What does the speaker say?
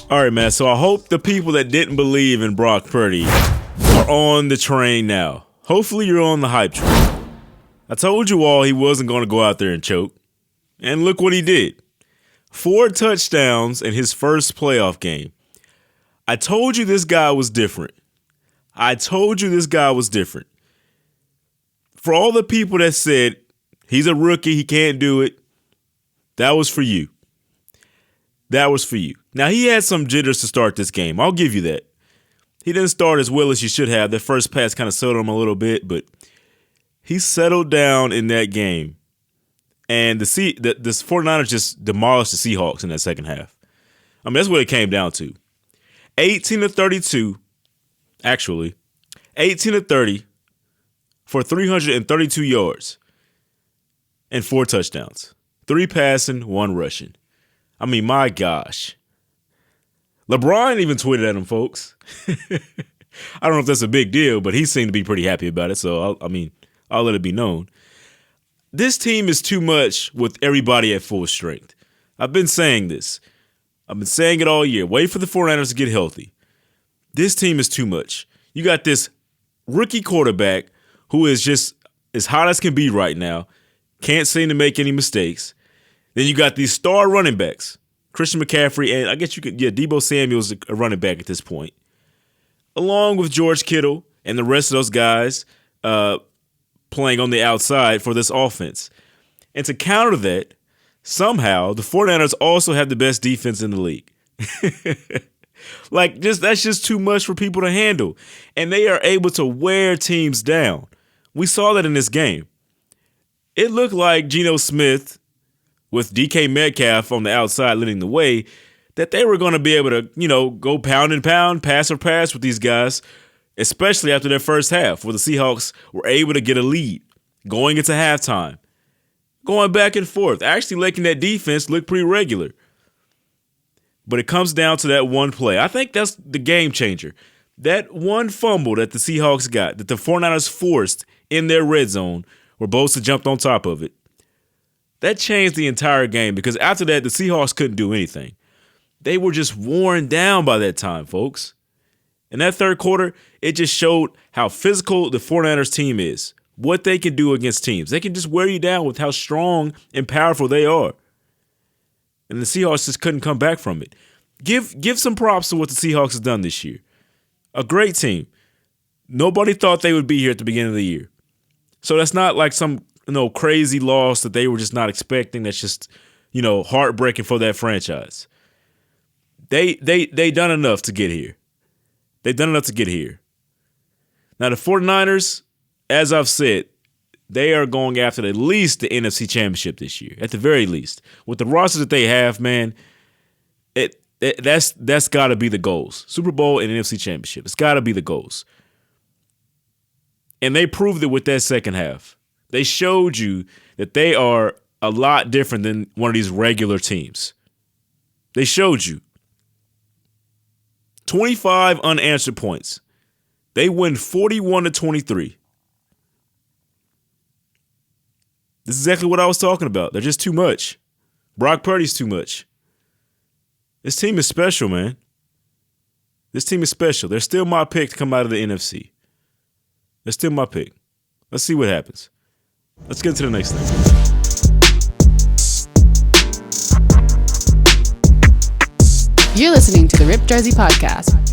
All right, man. So I hope the people that didn't believe in Brock Purdy are on the train now. Hopefully you're on the hype train. I told you all he wasn't going to go out there and choke. And look what he did. 4 touchdowns in his first playoff game. I told you this guy was different. For all the people that said he's a rookie, he can't do it, that was for you. Now, he had some jitters to start this game. I'll give you that. He didn't start as well as he should have. That first pass kind of settled him a little bit, but he settled down in that game. And the 49ers just demolished the Seahawks in that second half. I mean, that's what it came down to. 18-32, actually. 18-30 for 332 yards and 4 touchdowns. 3 passing, 1 rushing. I mean, my gosh. LeBron even tweeted at him, folks. I don't know if that's a big deal, but he seemed to be pretty happy about it, so I'll let it be known. This team is too much with everybody at full strength. I've been saying this. I've been saying it all year. Wait for the 49ers to get healthy. This team is too much. You got this rookie quarterback who is just as hot as can be right now. Can't seem to make any mistakes. Then you got these star running backs. Christian McCaffrey, and I guess Deebo Samuel's a running back at this point. Along with George Kittle and the rest of those guys playing on the outside for this offense. And to counter that, somehow the 49ers also have the best defense in the league. That's just too much for people to handle. And they are able to wear teams down. We saw that in this game. It looked like Geno Smith with DK Metcalf on the outside leading the way, that they were going to be able to, go pound and pound, pass or pass with these guys, especially after their first half, where the Seahawks were able to get a lead going into halftime, going back and forth, actually making that defense look pretty regular. But it comes down to that one play. I think that's the game changer. That one fumble that the Seahawks got, that the 49ers forced in their red zone, where Bosa jumped on top of it, that changed the entire game, because after that, the Seahawks couldn't do anything. They were just worn down by that time, folks. In that third quarter, it just showed how physical the 49ers team is, what they can do against teams. They can just wear you down with how strong and powerful they are. And the Seahawks just couldn't come back from it. Give some props to what the Seahawks have done this year. A great team. Nobody thought they would be here at the beginning of the year. So that's not like some crazy loss that they were just not expecting. That's just, heartbreaking for that franchise. They done enough to get here. They've done enough to get here. Now, the 49ers, as I've said, they are going after at least the NFC Championship this year, at the very least. With the roster that they have, man, that's got to be the goals. Super Bowl and NFC Championship. It's got to be the goals. And they proved it with that second half. They showed you that they are a lot different than one of these regular teams. They showed you. 25 unanswered points. They win 41-23. This is exactly what I was talking about. They're just too much. Brock Purdy's too much. This team is special, man. This team is special. They're still my pick to come out of the NFC. They're still my pick. Let's see what happens. Let's get to the next thing. You're listening to the Rip Jersey Podcast.